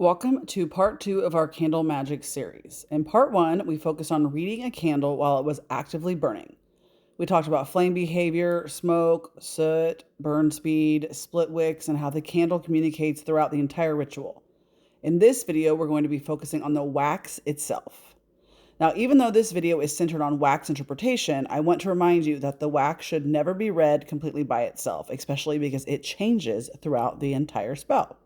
Welcome to part 2 of our candle magic series. In part 1, we focused on reading a candle while it was actively burning. We talked about flame behavior, smoke, soot, burn speed, split wicks, and how the candle communicates throughout the entire ritual. In this video, we're going to be focusing on the wax itself. Now, even though this video is centered on wax interpretation, I want to remind you that the wax should never be read completely by itself, especially because it changes throughout the entire spell.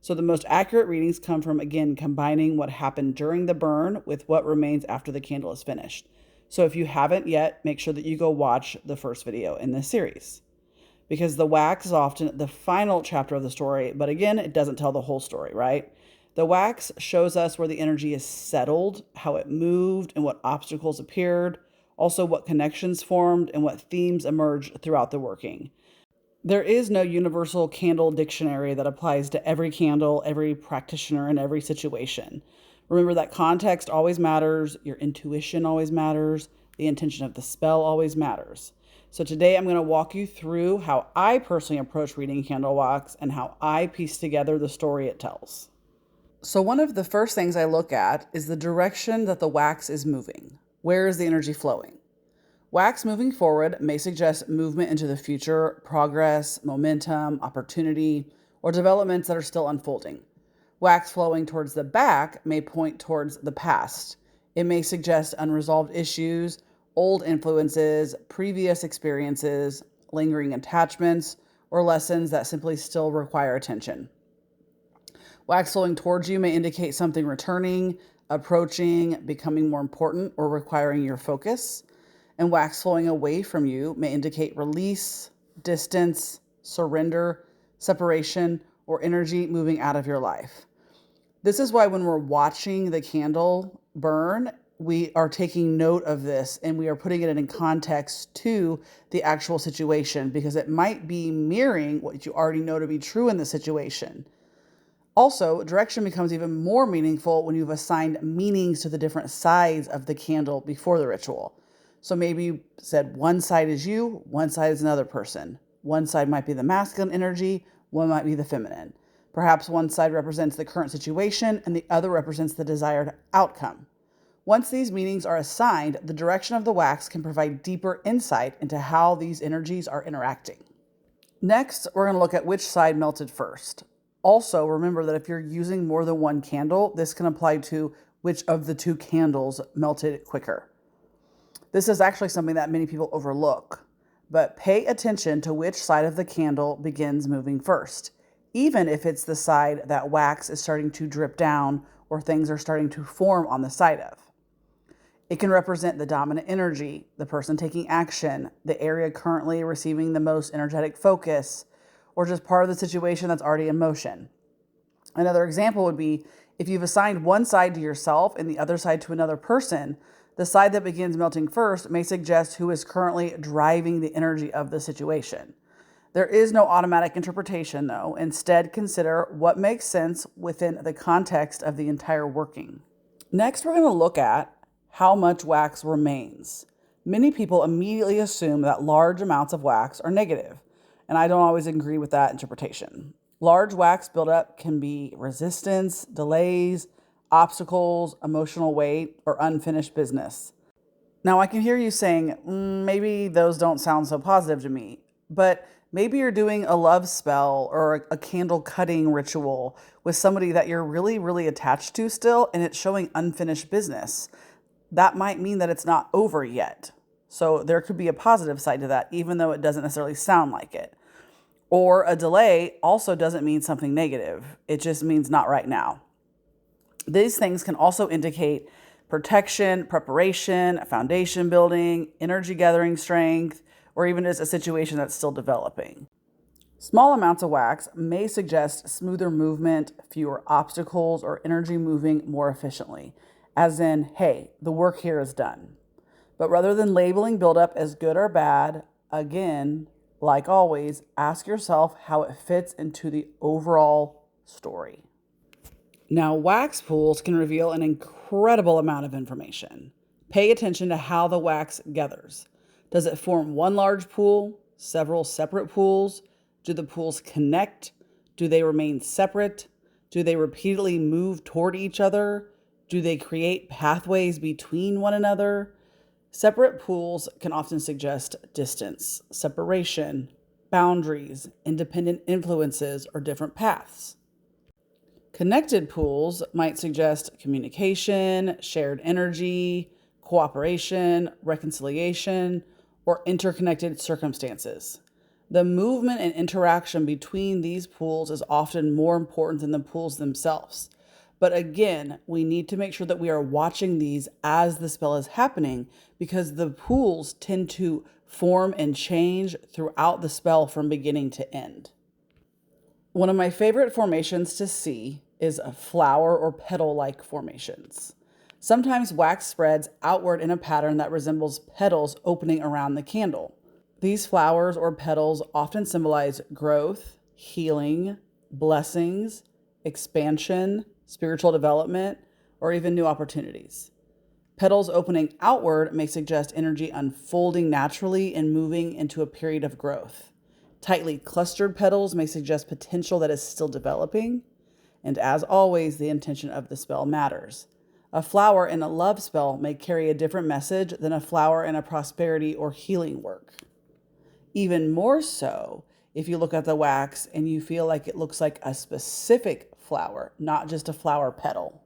So the most accurate readings come from, again, combining what happened during the burn with what remains after the candle is finished. So if you haven't yet, make sure that you go watch the first video in this series. Because the wax is often the final chapter of the story, but again, it doesn't tell the whole story, right? The wax shows us where the energy is settled, how it moved, and what obstacles appeared, also what connections formed and what themes emerged throughout the working. There is no universal candle dictionary that applies to every candle, every practitioner, and every situation. Remember that context always matters, your intuition always matters, the intention of the spell always matters. So today I'm going to walk you through how I personally approach reading candle wax and how I piece together the story it tells. So one of the first things I look at is the direction that the wax is moving. Where is the energy flowing? Wax moving forward may suggest movement into the future, progress, momentum, opportunity, or developments that are still unfolding. Wax flowing towards the back may point towards the past. It may suggest unresolved issues, old influences, previous experiences, lingering attachments, or lessons that simply still require attention. Wax flowing towards you may indicate something returning, approaching, becoming more important, or requiring your focus. And wax flowing away from you may indicate release, distance, surrender, separation, or energy moving out of your life. This is why when we're watching the candle burn, we are taking note of this and we are putting it in context to the actual situation because it might be mirroring what you already know to be true in the situation. Also, direction becomes even more meaningful when you've assigned meanings to the different sides of the candle before the ritual. So maybe you said one side is you, one side is another person. One side might be the masculine energy, one might be the feminine. Perhaps one side represents the current situation and the other represents the desired outcome. Once these meanings are assigned, the direction of the wax can provide deeper insight into how these energies are interacting. Next, we're going to look at which side melted first. Also, remember that if you're using more than one candle, this can apply to which of the two candles melted quicker. This is actually something that many people overlook, but pay attention to which side of the candle begins moving first, even if it's the side that wax is starting to drip down or things are starting to form on the side of. It can represent the dominant energy, the person taking action, the area currently receiving the most energetic focus, or just part of the situation that's already in motion. Another example would be if you've assigned one side to yourself and the other side to another person, the side that begins melting first may suggest who is currently driving the energy of the situation. There is no automatic interpretation, though. Instead, consider what makes sense within the context of the entire working. Next, we're going to look at how much wax remains. Many people immediately assume that large amounts of wax are negative, and I don't always agree with that interpretation. Large wax buildup can be resistance, delays, obstacles, emotional weight, or unfinished business. Now, I can hear you saying, maybe those don't sound so positive to me, but maybe you're doing a love spell or a candle cutting ritual with somebody that you're really, really attached to still, and it's showing unfinished business. That might mean that it's not over yet. So there could be a positive side to that, even though it doesn't necessarily sound like it. Or a delay also doesn't mean something negative. It just means not right now. These things can also indicate protection, preparation, foundation building, energy gathering strength, or even just a situation that's still developing. Small amounts of wax may suggest smoother movement, fewer obstacles, or energy moving more efficiently, as in, hey, the work here is done. But rather than labeling buildup as good or bad, again, like always, ask yourself how it fits into the overall story. Now, wax pools can reveal an incredible amount of information. Pay attention to how the wax gathers. Does it form one large pool, several separate pools? Do the pools connect? Do they remain separate? Do they repeatedly move toward each other? Do they create pathways between one another? Separate pools can often suggest distance, separation, boundaries, independent influences, or different paths. Connected pools might suggest communication, shared energy, cooperation, reconciliation, or interconnected circumstances. The movement and interaction between these pools is often more important than the pools themselves. But again, we need to make sure that we are watching these as the spell is happening because the pools tend to form and change throughout the spell from beginning to end. One of my favorite formations to see is a flower or petal-like formations. Sometimes wax spreads outward in a pattern that resembles petals opening around the candle. These flowers or petals often symbolize growth, healing, blessings, expansion, spiritual development, or even new opportunities. Petals opening outward may suggest energy unfolding naturally and moving into a period of growth. Tightly clustered petals may suggest potential that is still developing. And as always, the intention of the spell matters. A flower in a love spell may carry a different message than a flower in a prosperity or healing work. Even more so if you look at the wax and you feel like it looks like a specific flower, not just a flower petal.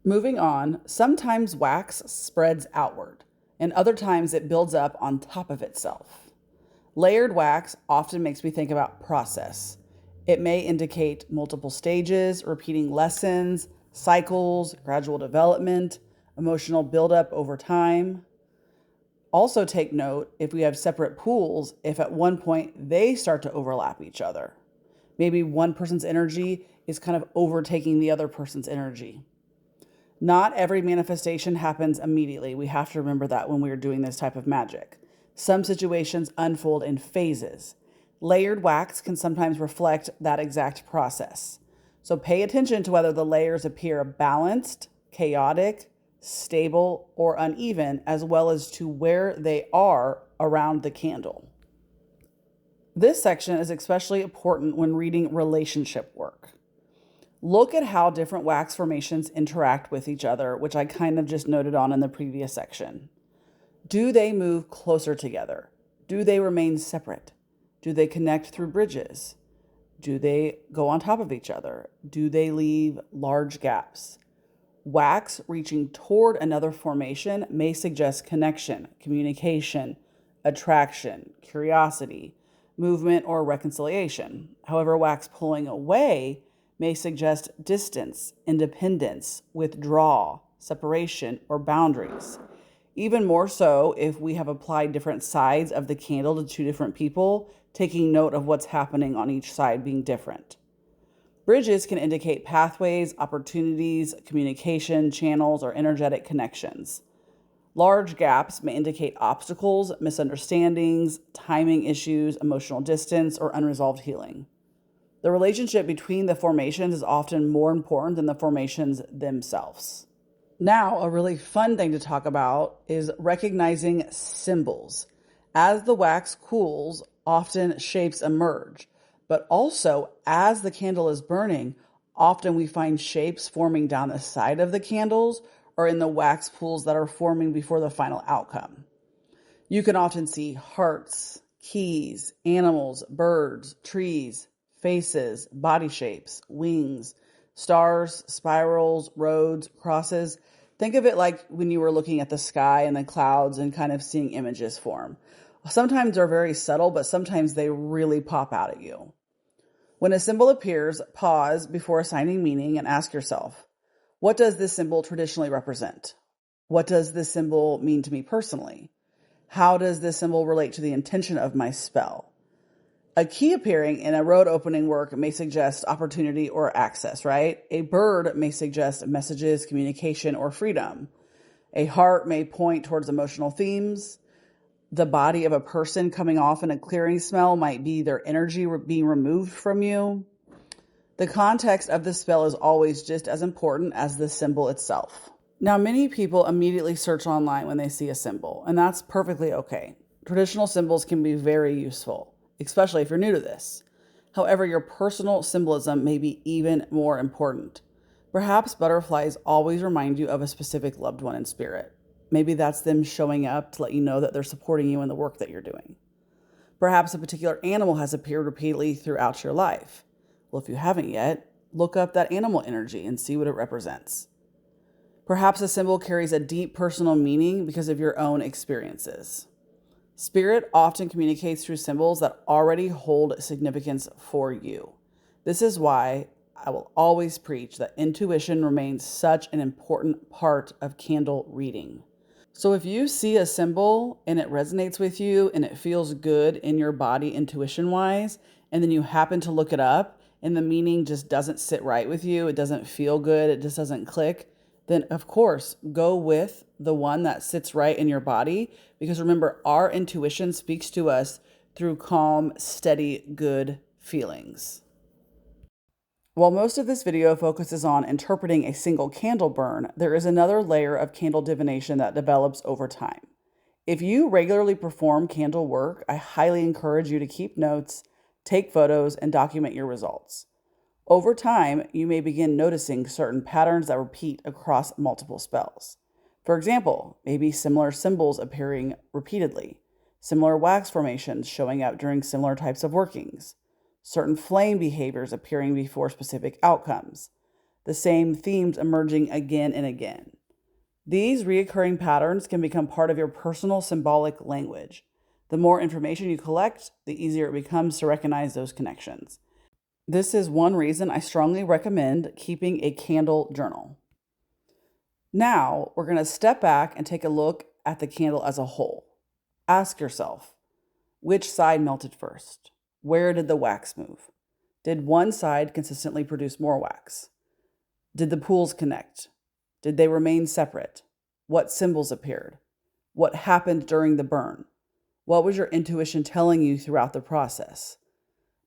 Moving on, sometimes wax spreads outward, and other times it builds up on top of itself. Layered wax often makes me think about process. It may indicate multiple stages, repeating lessons, cycles, gradual development, emotional buildup over time. Also take note if we have separate pools, if at one point they start to overlap each other. Maybe one person's energy is kind of overtaking the other person's energy. Not every manifestation happens immediately. We have to remember that when we're doing this type of magic. Some situations unfold in phases. Layered wax can sometimes reflect that exact process. So pay attention to whether the layers appear balanced, chaotic, stable, or uneven, as well as to where they are around the candle. This section is especially important when reading relationship work. Look at how different wax formations interact with each other, which I kind of just noted on in the previous section. Do they move closer together? Do they remain separate? Do they connect through bridges? Do they go on top of each other? Do they leave large gaps? Wax reaching toward another formation may suggest connection, communication, attraction, curiosity, movement, or reconciliation. However, wax pulling away may suggest distance, independence, withdrawal, separation, or boundaries. Even more so if we have applied different sides of the candle to two different people, taking note of what's happening on each side being different. Bridges can indicate pathways, opportunities, communication channels, or energetic connections. Large gaps may indicate obstacles, misunderstandings, timing issues, emotional distance, or unresolved healing. The relationship between the formations is often more important than the formations themselves. Now, a really fun thing to talk about is recognizing symbols. As the wax cools, often shapes emerge, but also as the candle is burning, often we find shapes forming down the side of the candles or in the wax pools that are forming before the final outcome. You can often see hearts, keys, animals, birds, trees, faces, body shapes, wings, stars, spirals, roads, crosses. Think of it like when you were looking at the sky and the clouds and kind of seeing images form. Sometimes they're very subtle, but sometimes they really pop out at you. When a symbol appears, pause before assigning meaning and ask yourself, what does this symbol traditionally represent? What does this symbol mean to me personally? How does this symbol relate to the intention of my spell? A key appearing in a road opening work may suggest opportunity or access, right? A bird may suggest messages, communication, or freedom. A heart may point towards emotional themes. The body of a person coming off in a clearing smell might be their energy being removed from you. The context of the spell is always just as important as the symbol itself. Now, many people immediately search online when they see a symbol, and that's perfectly okay. Traditional symbols can be very useful, especially if you're new to this. However, your personal symbolism may be even more important. Perhaps butterflies always remind you of a specific loved one in spirit. Maybe that's them showing up to let you know that they're supporting you in the work that you're doing. Perhaps a particular animal has appeared repeatedly throughout your life. Well, if you haven't yet, look up that animal energy and see what it represents. Perhaps a symbol carries a deep personal meaning because of your own experiences. Spirit often communicates through symbols that already hold significance for you. This is why I will always preach that intuition remains such an important part of candle reading. So if you see a symbol and it resonates with you and it feels good in your body intuition wise, and then you happen to look it up and the meaning just doesn't sit right with you, it doesn't feel good, it just doesn't click, then of course go with the one that sits right in your body. Because remember, our intuition speaks to us through calm, steady, good feelings. While most of this video focuses on interpreting a single candle burn, there is another layer of candle divination that develops over time. If you regularly perform candle work, I highly encourage you to keep notes, take photos, and document your results. Over time, you may begin noticing certain patterns that repeat across multiple spells. For example, maybe similar symbols appearing repeatedly, similar wax formations showing up during similar types of workings, certain flame behaviors appearing before specific outcomes, the same themes emerging again and again. These recurring patterns can become part of your personal symbolic language. The more information you collect, the easier it becomes to recognize those connections. This is one reason I strongly recommend keeping a candle journal. Now, we're going to step back and take a look at the candle as a whole. Ask yourself, which side melted first? Where did the wax move? Did one side consistently produce more wax? Did the pools connect? Did they remain separate? What symbols appeared? What happened during the burn? What was your intuition telling you throughout the process?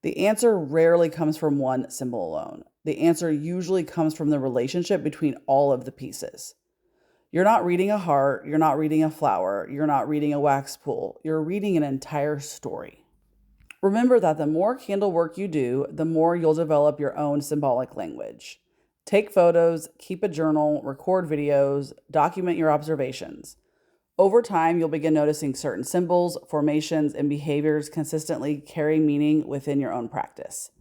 The answer rarely comes from one symbol alone. The answer usually comes from the relationship between all of the pieces. You're not reading a heart, you're not reading a flower, you're not reading a wax pool. You're reading an entire story. Remember that the more candle work you do, the more you'll develop your own symbolic language. Take photos, keep a journal, record videos, document your observations. Over time, you'll begin noticing certain symbols, formations, and behaviors consistently carry meaning within your own practice.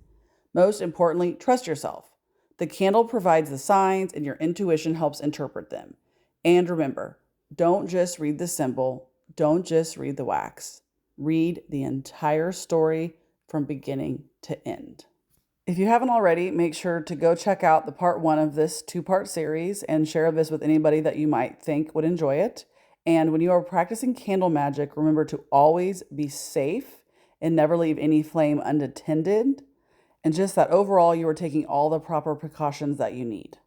Most importantly, trust yourself. The candle provides the signs, and your intuition helps interpret them. And remember, don't just read the symbol, don't just read the wax. Read the entire story from beginning to end. If you haven't already, make sure to go check out the part 1 of this 2-part series and share this with anybody that you might think would enjoy it. And when you are practicing candle magic, remember to always be safe and never leave any flame unattended. And just that overall, you are taking all the proper precautions that you need.